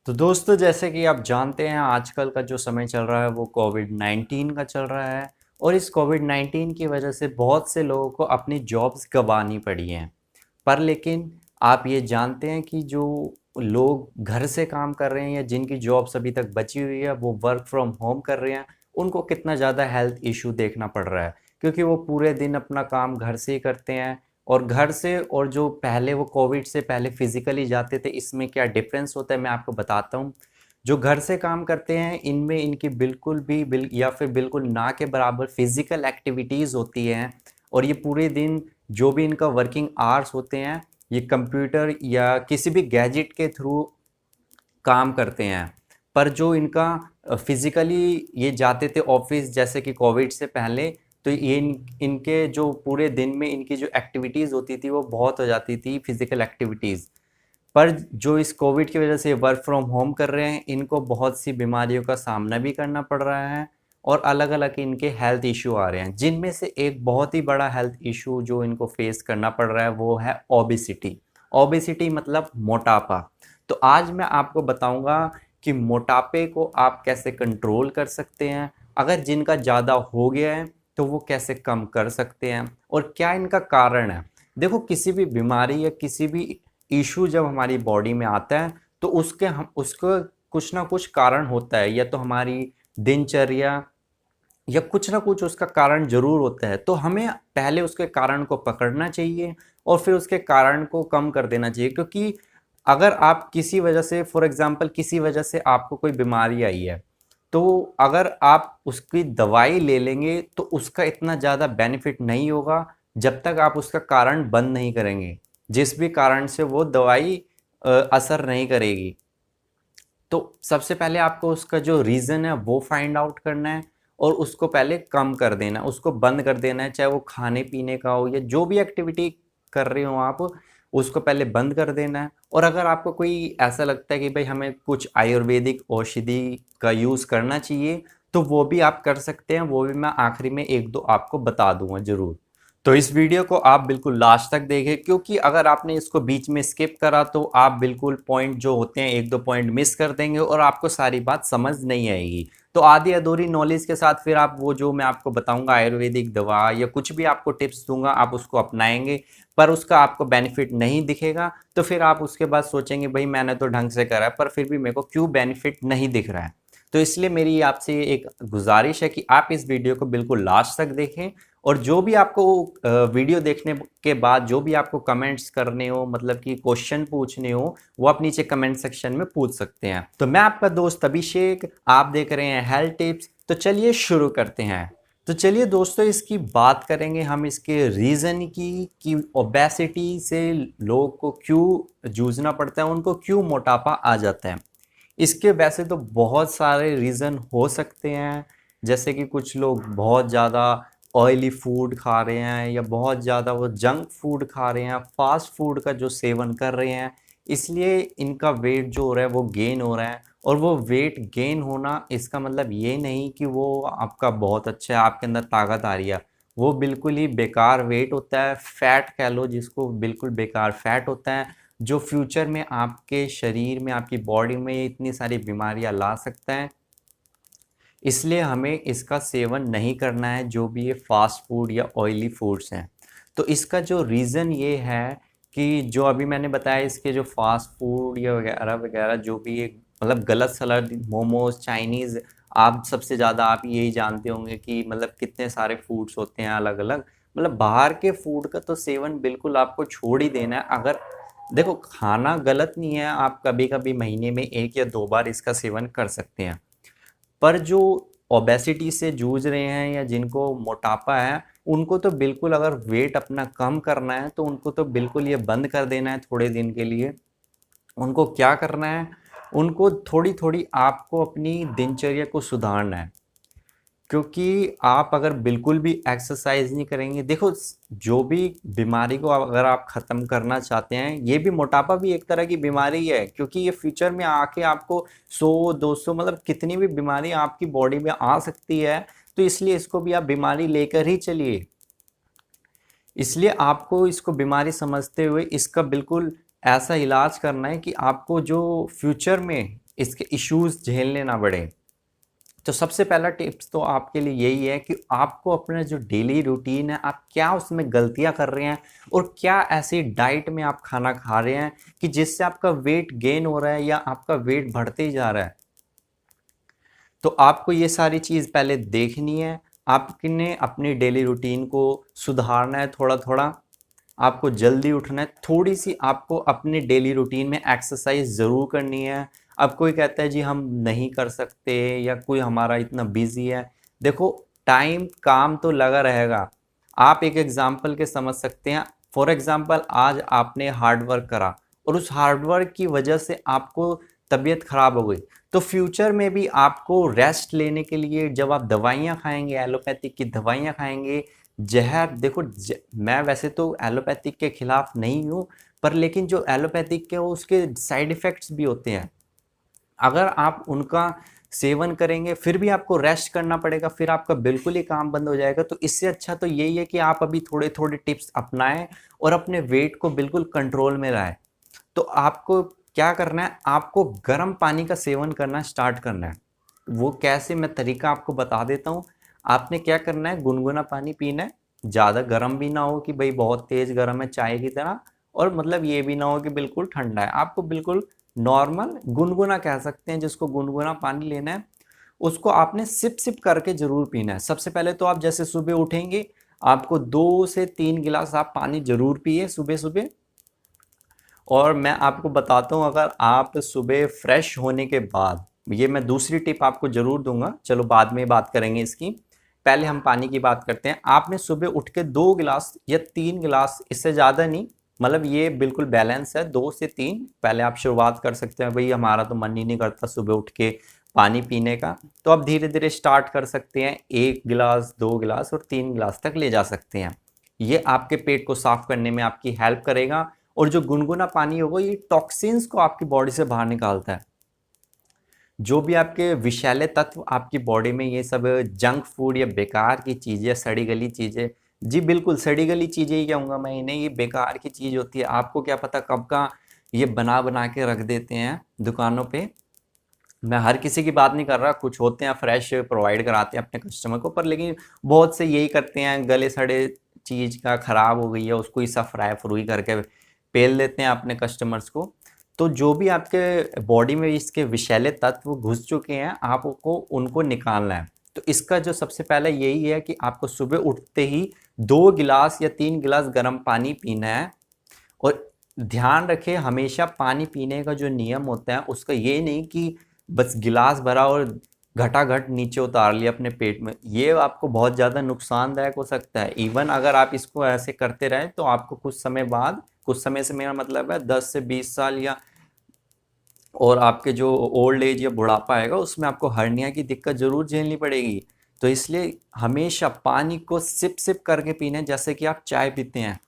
तो दोस्तों, जैसे कि आप जानते हैं, आजकल का जो समय चल रहा है वो कोविड-19 का चल रहा है। और इस कोविड-19 की वजह से बहुत से लोगों को अपनी जॉब्स गंवानी पड़ी हैं। पर लेकिन आप ये जानते हैं कि जो लोग घर से काम कर रहे हैं या जिनकी जॉब्स अभी तक बची हुई है वो वर्क फ्रॉम होम कर रहे हैं, उनको कितना ज़्यादा हेल्थ इशू देखना पड़ रहा है, क्योंकि वो पूरे दिन अपना काम घर से ही करते हैं। और घर से, और जो पहले वो कोविड से पहले फिजिकली जाते थे, इसमें क्या डिफरेंस होता है मैं आपको बताता हूँ। जो घर से काम करते हैं इनमें इनकी बिल्कुल भी या फिर बिल्कुल ना के बराबर फिजिकल एक्टिविटीज़ होती हैं। और ये पूरे दिन जो भी इनका वर्किंग आवर्स होते हैं, ये कंप्यूटर या किसी भी गैजेट के थ्रू काम करते हैं। पर जो इनका फिजिकली ये जाते थे ऑफिस, जैसे कि कोविड से पहले, तो ये इनके जो पूरे दिन में इनकी जो एक्टिविटीज़ होती थी वो बहुत हो जाती थी, फिजिकल एक्टिविटीज़। पर जो इस कोविड की वजह से वर्क फ्रॉम होम कर रहे हैं, इनको बहुत सी बीमारियों का सामना भी करना पड़ रहा है। और अलग अलग इनके हेल्थ इशू आ रहे हैं, जिनमें से एक बहुत ही बड़ा हेल्थ इशू जो इनको फेस करना पड़ रहा है वो है ओबेसिटी। ओबेसिटी मतलब मोटापा। तो आज मैं आपको बताऊंगा कि मोटापे को आप कैसे कंट्रोल कर सकते हैं, अगर जिनका ज़्यादा हो गया है तो वो कैसे कम कर सकते हैं, और क्या इनका कारण है। देखो, किसी भी बीमारी या किसी भी इशू जब हमारी बॉडी में आता है तो उसके हम उसको कुछ ना कुछ कारण होता है, या तो हमारी दिनचर्या या कुछ ना कुछ उसका कारण जरूर होता है। तो हमें पहले उसके कारण को पकड़ना चाहिए और फिर उसके कारण को कम कर देना चाहिए। क्योंकि अगर आप किसी वजह से, फॉर एग्जांपल किसी वजह से आपको कोई बीमारी आई है, तो अगर आप उसकी दवाई ले लेंगे तो उसका इतना ज़्यादा बेनिफिट नहीं होगा जब तक आप उसका कारण बंद नहीं करेंगे, जिस भी कारण से वो दवाई असर नहीं करेगी। तो सबसे पहले आपको उसका जो रीज़न है वो फाइंड आउट करना है और उसको पहले कम कर देना है, उसको बंद कर देना है। चाहे वो खाने पीने का हो या जो भी एक्टिविटी कर रहे हो आप, उसको पहले बंद कर देना है। और अगर आपको कोई ऐसा लगता है कि भाई हमें कुछ आयुर्वेदिक औषधि का यूज़ करना चाहिए, तो वो भी आप कर सकते हैं। वो भी मैं आखिरी में एक दो आपको बता दूंगा ज़रूर। तो इस वीडियो को आप बिल्कुल लास्ट तक देखें, क्योंकि अगर आपने इसको बीच में स्किप करा तो आप बिल्कुल पॉइंट जो होते हैं, एक दो पॉइंट मिस कर देंगे और आपको सारी बात समझ नहीं आएगी। तो आधी अधूरी नॉलेज के साथ फिर आप वो जो मैं आपको बताऊंगा आयुर्वेदिक दवा या कुछ भी आपको टिप्स दूंगा, आप उसको अपनाएंगे पर उसका आपको बेनिफिट नहीं दिखेगा, तो फिर आप उसके बाद सोचेंगे भाई मैंने तो ढंग से करा है पर फिर भी मेरे को क्यों बेनिफिट नहीं दिख रहा है। तो इसलिए मेरी आपसे एक गुजारिश है कि आप इस वीडियो को बिल्कुल लास्ट तक देखें। और जो भी आपको वीडियो देखने के बाद जो भी आपको कमेंट्स करने हो, मतलब कि क्वेश्चन पूछने हो, वो आप नीचे कमेंट सेक्शन में पूछ सकते हैं। तो मैं आपका दोस्त अभिषेक, आप देख रहे हैं हेल्थ टिप्स। तो चलिए शुरू करते हैं। तो चलिए दोस्तों, इसकी बात करेंगे हम इसके रीज़न की कि ओबेसिटी से लोगों को क्यों जूझना पड़ता है, उनको क्यों मोटापा आ जाता है। इसके वैसे तो बहुत सारे रीज़न हो सकते हैं, जैसे कि कुछ लोग बहुत ज़्यादा ऑयली फूड खा रहे हैं या बहुत ज़्यादा वो जंक फूड खा रहे हैं, फास्ट फूड का जो सेवन कर रहे हैं, इसलिए इनका वेट जो हो रहा है वो गेन हो रहा है। और वो वेट गेन होना इसका मतलब ये नहीं कि वो आपका बहुत अच्छा है, आपके अंदर ताकत आ रही है। वो बिल्कुल ही बेकार वेट होता है, फैट कह लो जिसको, बिल्कुल बेकार फैट होता है, जो फ्यूचर में आपके शरीर में, आपकी बॉडी में ये इतनी सारी बीमारियां ला सकता है। इसलिए हमें इसका सेवन नहीं करना है, जो भी ये फास्ट फूड या ऑयली फूड्स हैं। तो इसका जो रीज़न ये है कि जो अभी मैंने बताया, इसके जो फास्ट फूड या वगैरह वगैरह जो भी एक मतलब गलत सलत मोमोज, चाइनीज़, आप सबसे ज़्यादा आप यही जानते होंगे कि मतलब कितने सारे फूड्स होते हैं अलग अलग। मतलब बाहर के फूड का तो सेवन बिल्कुल आपको छोड़ ही देना है। अगर देखो, खाना गलत नहीं है, आप कभी कभी महीने में एक या दो बार इसका सेवन कर सकते हैं। पर जो ओबेसिटी से जूझ रहे हैं या जिनको मोटापा है, उनको तो बिल्कुल, अगर वेट अपना कम करना है तो उनको तो बिल्कुल ये बंद कर देना है थोड़े दिन के लिए। उनको क्या करना है, उनको थोड़ी थोड़ी आपको अपनी दिनचर्या को सुधारना है। क्योंकि आप अगर बिल्कुल भी एक्सरसाइज नहीं करेंगे, देखो, जो भी बीमारी को अगर आप ख़त्म करना चाहते हैं, ये भी मोटापा भी एक तरह की बीमारी है, क्योंकि ये फ्यूचर में आके आपको 100 200 मतलब कितनी भी बीमारी आपकी बॉडी में आ सकती है। तो इसलिए इसको भी आप बीमारी लेकर ही चलिए। इसलिए आपको इसको बीमारी समझते हुए इसका बिल्कुल ऐसा इलाज करना है कि आपको जो फ्यूचर में इसके इश्यूज झेलने ना पड़े। तो सबसे पहला टिप्स तो आपके लिए यही है कि आपको अपना जो डेली रूटीन है, आप क्या उसमें गलतियां कर रहे हैं और क्या ऐसी डाइट में आप खाना खा रहे हैं कि जिससे आपका वेट गेन हो रहा है या आपका वेट बढ़ते ही जा रहा है। तो आपको ये सारी चीज़ पहले देखनी है। आपने अपनी डेली रूटीन को सुधारना है थोड़ा थोड़ा। आपको जल्दी उठना है, थोड़ी सी आपको अपने डेली रूटीन में एक्सरसाइज ज़रूर करनी है। अब कोई कहता है जी हम नहीं कर सकते या कोई हमारा इतना बिजी है, देखो टाइम काम तो लगा रहेगा। आप एक एग्जांपल के समझ सकते हैं। फॉर एग्जांपल आज आपने हार्ड वर्क करा और उस हार्ड वर्क की वजह से आपको तबीयत खराब हो गई, तो फ्यूचर में भी आपको रेस्ट लेने के लिए जब आप दवाइयाँ खाएंगे, एलोपैथिक की दवाइयाँ खाएंगे, जहर देखो मैं वैसे तो एलोपैथिक के खिलाफ नहीं हूँ, पर लेकिन जो एलोपैथिक के उसके साइड इफ़ेक्ट्स भी होते हैं। अगर आप उनका सेवन करेंगे फिर भी आपको रेस्ट करना पड़ेगा, फिर आपका बिल्कुल ही काम बंद हो जाएगा। तो इससे अच्छा तो यही है कि आप अभी थोड़े थोड़े टिप्स अपनाएं और अपने वेट को बिल्कुल कंट्रोल में लाएं। तो आपको क्या करना है, आपको गर्म पानी का सेवन करना स्टार्ट करना है। वो कैसे, मैं तरीका आपको बता देता हूँ। आपने क्या करना है, गुनगुना पानी पीना है। ज़्यादा गर्म भी ना हो कि भाई बहुत तेज़ गर्म है चाय की तरह, और मतलब ये भी ना हो कि बिल्कुल ठंडा है। आपको बिल्कुल नॉर्मल गुनगुना कह सकते हैं जिसको, गुनगुना पानी लेना है। उसको आपने सिप सिप करके ज़रूर पीना है। सबसे पहले तो आप जैसे सुबह उठेंगे, आपको 2 से 3 गिलास आप पानी ज़रूर पिए सुबह सुबह। और मैं आपको बताता हूँ, अगर आप सुबह फ्रेश होने के बाद, ये मैं दूसरी टिप आपको ज़रूर दूंगा, चलो बाद में बात करेंगे इसकी, पहले हम पानी की बात करते हैं। आपने सुबह उठ के 2 गिलास या 3 गिलास, इससे ज़्यादा नहीं, मतलब ये बिल्कुल बैलेंस है, 2 से 3। पहले आप शुरुआत कर सकते हैं, भाई हमारा तो मन ही नहीं करता सुबह उठ के पानी पीने का, तो आप धीरे धीरे स्टार्ट कर सकते हैं। 1 गिलास, 2 गिलास और 3 गिलास तक ले जा सकते हैं। ये आपके पेट को साफ करने में आपकी हेल्प करेगा। और जो गुनगुना पानी होगा ये टॉक्सिन्स को आपकी बॉडी से बाहर निकालता है। जो भी आपके विषैले तत्व आपकी बॉडी में, ये सब जंक फूड या बेकार की चीज़ें, सड़ी गली चीज़ें, जी बिल्कुल सड़ी गली चीज़ें ही कहूँगा मैं इन्हें, ये बेकार की चीज़ होती है। आपको क्या पता कब का ये बना बना के रख देते हैं दुकानों पे। मैं हर किसी की बात नहीं कर रहा, कुछ होते हैं फ्रेश प्रोवाइड कराते हैं अपने कस्टमर को, पर लेकिन बहुत से यही करते हैं, गले सड़े चीज़ का ख़राब हो गई है उसको ही सब फ्राई फ्रूई करके पेल देते हैं अपने कस्टमर्स को। तो जो भी आपके बॉडी में इसके विषैले तत्व घुस चुके हैं, आपको उनको निकालना है। तो इसका जो सबसे पहले यही है कि आपको सुबह उठते ही 2 गिलास या 3 गिलास गर्म पानी पीना है। और ध्यान रखें, हमेशा पानी पीने का जो नियम होता है उसका ये नहीं कि बस गिलास भरा और घटाघट नीचे उतार लिया अपने पेट में, ये आपको बहुत ज़्यादा नुकसानदायक हो सकता है। इवन अगर आप इसको ऐसे करते रहे तो आपको कुछ समय बाद, कुछ समय से मेरा मतलब है 10 से 20 साल या, और आपके जो ओल्ड एज या बुढ़ापा आएगा उसमें आपको हर्निया की दिक्कत ज़रूर झेलनी पड़ेगी। तो इसलिए हमेशा पानी को सिप सिप करके पीना है, जैसे कि आप चाय पीते हैं,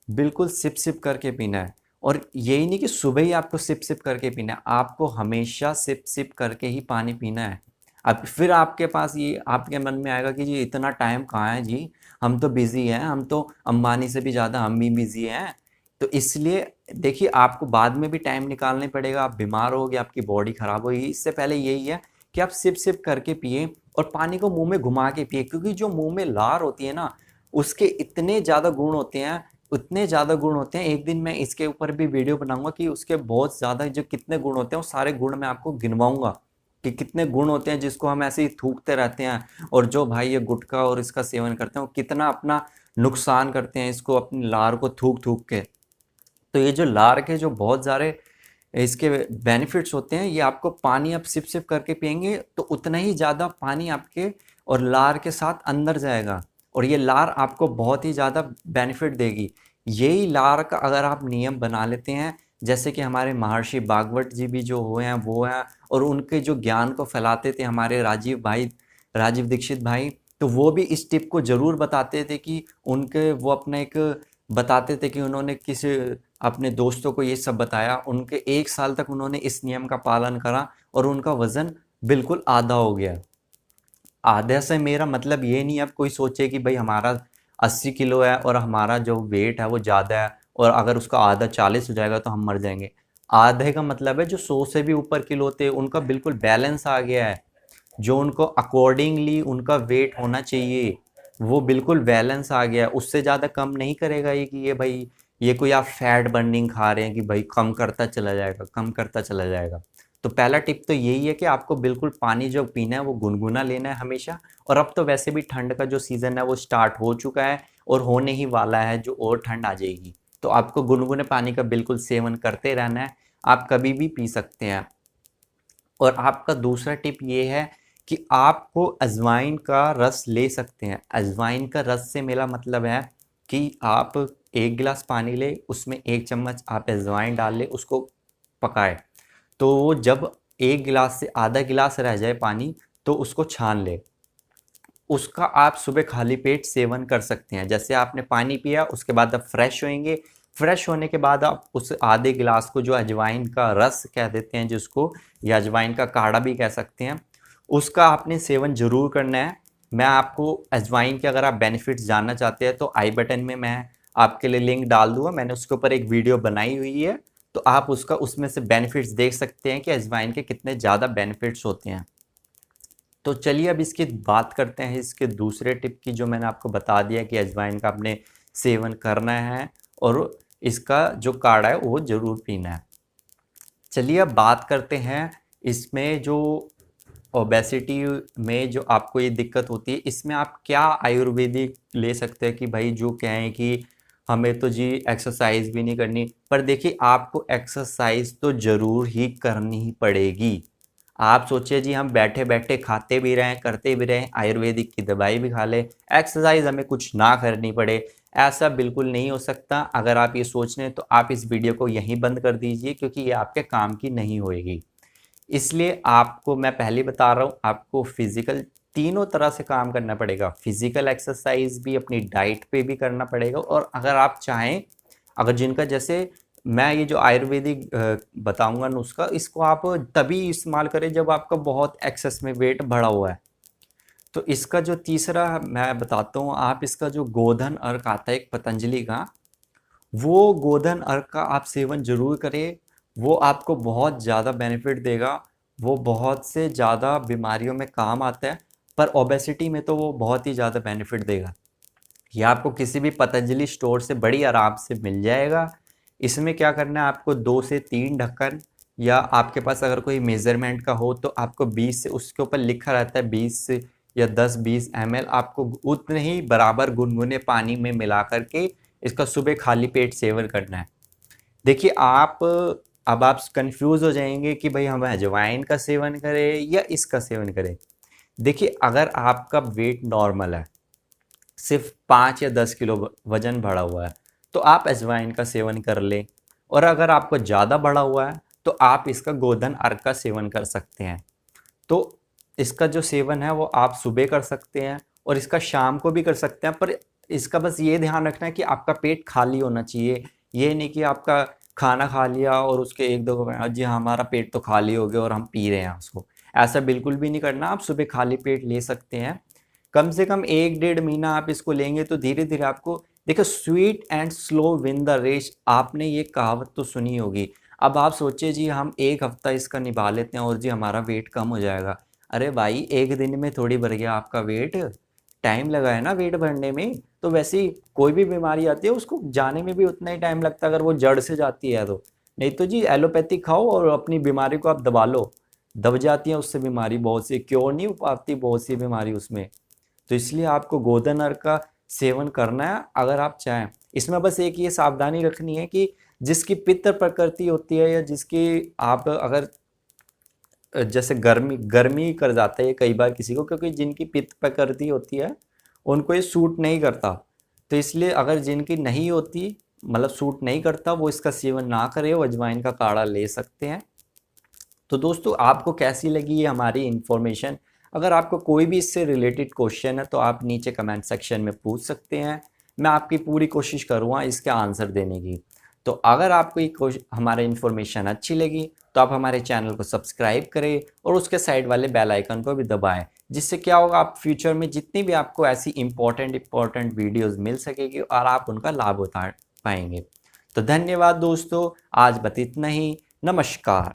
बिल्कुल सिप सिप करके पीना है। और यही नहीं कि सुबह ही आपको सिप सिप करके पीना है, आपको हमेशा सिप सिप करके ही पानी पीना है। अब फिर आपके पास ये आपके मन में आएगा कि जी इतना टाइम कहाँ है जी, हम तो बिज़ी हैं, हम तो अंबानी से भी ज़्यादा हम भी बिज़ी हैं। तो इसलिए देखिए आपको बाद में भी टाइम निकालना पड़ेगा, आप बीमार होगे, आपकी बॉडी ख़राब होगी। इससे पहले यही है कि आप सिप सिप करके पिए और पानी को मुँह में घुमा के पिए, क्योंकि जो मुँह में लार होती है ना, उसके इतने ज़्यादा गुण होते हैं, उतने ज़्यादा गुण होते हैं। एक दिन मैं इसके ऊपर भी वीडियो बनाऊंगा कि उसके बहुत ज़्यादा जो कितने गुण होते हैं, वो सारे गुण मैं आपको गिनवाऊंगा कि कितने गुण होते हैं जिसको हम ऐसे ही थूकते रहते हैं। और जो भाई ये गुटखा और इसका सेवन करते हैं वो कितना अपना नुकसान करते हैं इसको, अपनी लार को थूक थूक के। तो ये जो लार के जो बहुत सारे इसके बेनिफिट्स होते हैं, ये आपको पानी आप सिप सिप करके पिएंगे तो उतना ही ज़्यादा पानी आपके और लार के साथ अंदर जाएगा, और ये लार आपको बहुत ही ज़्यादा बेनिफिट देगी। यही लार का अगर आप नियम बना लेते हैं, जैसे कि हमारे महर्षि भागवत जी भी जो हुए हैं वो हैं, और उनके जो ज्ञान को फैलाते थे हमारे राजीव भाई, राजीव दीक्षित भाई, तो वो भी इस टिप को ज़रूर बताते थे कि उनके वो अपना एक बताते थे कि उन्होंने किसी अपने दोस्तों को ये सब बताया, उनके 1 साल तक उन्होंने इस नियम का पालन करा और उनका वज़न बिल्कुल आधा हो गया। आधे से मेरा मतलब ये नहीं, अब कोई सोचे कि भाई हमारा 80 किलो है और हमारा जो वेट है वो ज़्यादा है और अगर उसका आधा 40 हो जाएगा तो हम मर जाएंगे। आधे का मतलब है जो 100 से भी ऊपर किलो होते हैं उनका बिल्कुल बैलेंस आ गया है, जो उनको अकॉर्डिंगली उनका वेट होना चाहिए वो बिल्कुल बैलेंस आ गया है। उससे ज़्यादा कम नहीं करेगा ये कि ये भाई ये कोई आप फैट बर्निंग खा रहे हैं कि भाई कम करता चला जाएगा, कम करता चला जाएगा। तो पहला टिप तो यही है कि आपको बिल्कुल पानी जो पीना है वो गुनगुना लेना है हमेशा। और अब तो वैसे भी ठंड का जो सीज़न है वो स्टार्ट हो चुका है और होने ही वाला है, जो और ठंड आ जाएगी। तो आपको गुनगुने पानी का बिल्कुल सेवन करते रहना है, आप कभी भी पी सकते हैं। और आपका दूसरा टिप ये है कि आपको अजवाइन का रस ले सकते हैं। अजवाइन का रस से मेरा मतलब है कि आप 1 गिलास पानी लें, उसमें 1 चम्मच आप अजवाइन डाल लें, उसको पकाएँ। तो वो जब 1 गिलास से आधा गिलास रह जाए पानी, तो उसको छान लें। उसका आप सुबह खाली पेट सेवन कर सकते हैं। जैसे आपने पानी पिया, उसके बाद आप फ्रेश होएँगे, फ्रेश होने के बाद आप उस आधे गिलास को जो अजवाइन का रस कह देते हैं जिसको, या अजवाइन का काढ़ा भी कह सकते हैं, उसका आपने सेवन ज़रूर करना है। मैं आपको अजवाइन के अगर आप बेनिफिट्स जानना चाहते हैं तो आई बटन में मैं आपके लिए लिंक डाल दूँगा, मैंने उसके ऊपर एक वीडियो बनाई हुई है, तो आप उसका उसमें से बेनिफिट्स देख सकते हैं कि अजवाइन के कितने ज़्यादा बेनिफिट्स होते हैं। तो चलिए अब इसकी बात करते हैं इसके दूसरे टिप की, जो मैंने आपको बता दिया कि अजवाइन का आपने सेवन करना है और इसका जो काढ़ा है वो ज़रूर पीना है। चलिए अब बात करते हैं इसमें जो ओबेसिटी में जो आपको ये दिक्कत होती है, इसमें आप क्या आयुर्वेदिक ले सकते हैं कि भाई जो कहें कि हमें तो जी एक्सरसाइज भी नहीं करनी, पर देखिए आपको एक्सरसाइज तो ज़रूर ही करनी ही पड़ेगी। आप सोचिए जी हम बैठे बैठे खाते भी रहें, करते भी रहें, आयुर्वेदिक की दवाई भी खा लें, एक्सरसाइज हमें कुछ ना करनी पड़े, ऐसा बिल्कुल नहीं हो सकता। अगर आप ये सोच रहे हैं तो आप इस वीडियो को यहीं बंद कर दीजिए, क्योंकि ये आपके काम की नहीं होएगी। इसलिए आपको मैं पहले बता रहा हूँ, आपको फिजिकल तीनों तरह से काम करना पड़ेगा। फिजिकल एक्सरसाइज भी अपनी डाइट पे भी करना पड़ेगा, और अगर आप चाहें, अगर जिनका जैसे मैं ये जो आयुर्वेदिक बताऊंगा नुस्खा, इसको आप तभी इस्तेमाल करें जब आपका बहुत एक्सेस में वेट बढ़ा हुआ है। तो इसका जो तीसरा मैं बताता हूँ, आप इसका जो गोधन अर्क आता है एक पतंजलि का, वो गोधन अर्क का आप सेवन ज़रूर करें। वो आपको बहुत ज़्यादा बेनिफिट देगा, वो बहुत से ज़्यादा बीमारियों में काम आता है, पर ओबेसिटी में तो वो बहुत ही ज़्यादा बेनिफिट देगा। ये आपको किसी भी पतंजलि स्टोर से बड़ी आराम से मिल जाएगा। इसमें क्या करना है, आपको 2 से 3 ढक्कन, या आपके पास अगर कोई मेज़रमेंट का हो तो आपको 20 से, उसके ऊपर लिखा रहता है 20 या 10-20 ml, आपको उतने ही बराबर गुनगुने पानी में मिला करके इसका सुबह खाली पेट सेवन करना है। देखिए अब आप कंफ्यूज हो जाएंगे कि भाई हम अजवाइन का सेवन करें या इसका सेवन करें। देखिए अगर आपका वेट नॉर्मल है, सिर्फ 5 या 10 किलो वजन बढ़ा हुआ है, तो आप अजवाइन का सेवन कर लें। और अगर आपको ज़्यादा बढ़ा हुआ है तो आप इसका गोधन अर्क का सेवन कर सकते हैं। तो इसका जो सेवन है वो आप सुबह कर सकते हैं और इसका शाम को भी कर सकते हैं, पर इसका बस ये ध्यान रखना है कि आपका पेट खाली होना चाहिए। ये नहीं कि आपका खाना खा लिया और उसके 1-2 घंटे जी हमारा पेट तो खाली हो गया और हम पी रहे हैं उसको, ऐसा बिल्कुल भी नहीं करना। आप सुबह खाली पेट ले सकते हैं, कम से कम 1-1.5 महीना आप इसको लेंगे तो धीरे धीरे आपको, देखो sweet and slow win the race, आपने ये कहावत तो सुनी होगी। अब आप सोचिए जी हम 1 हफ्ता इसका निभा लेते हैं और जी हमारा वेट कम हो जाएगा। अरे भाई एक दिन में थोड़ी बढ़ गया आपका वेट, टाइम लगा है ना वेट बढ़ने में। तो वैसे ही कोई भी बीमारी आती है उसको जाने में भी उतना ही टाइम लगता है, अगर वो जड़ से जाती है तो। नहीं तो जी एलोपैथिक खाओ और अपनी बीमारी को आप दबा लो, दब जाती है उससे बीमारी, बहुत सी क्योर नहीं हो पाती बहुत सी बीमारी उसमें। तो इसलिए आपको गोधन अर्क का सेवन करना है अगर आप चाहें। इसमें बस एक ये सावधानी रखनी है कि जिसकी पित्त प्रकृति होती है, या जिसकी आप अगर जैसे गर्मी गर्मी कर जाता है ये कई बार किसी को, क्योंकि जिनकी पित्त प्रकृति होती है उनको ये सूट नहीं करता। तो इसलिए अगर जिनकी नहीं होती, मतलब सूट नहीं करता, वो इसका सेवन ना करे, वो अजवाइन का काढ़ा ले सकते हैं। तो दोस्तों आपको कैसी लगी ये हमारी इन्फॉर्मेशन? अगर आपको कोई भी इससे रिलेटेड क्वेश्चन है तो आप नीचे कमेंट सेक्शन में पूछ सकते हैं, मैं आपकी पूरी कोशिश करूँगा इसके आंसर देने की। तो अगर आपको ये हमारी इन्फॉर्मेशन अच्छी लगी तो आप हमारे चैनल को सब्सक्राइब करें और उसके साइड वाले बेल आइकन को भी दबाएं, जिससे क्या होगा, आप फ्यूचर में जितनी भी आपको ऐसी इंपॉर्टेंट वीडियोस मिल सकेगी और आप उनका लाभ उठा पाएंगे। तो धन्यवाद दोस्तों, आज बस इतना ही। नमस्कार।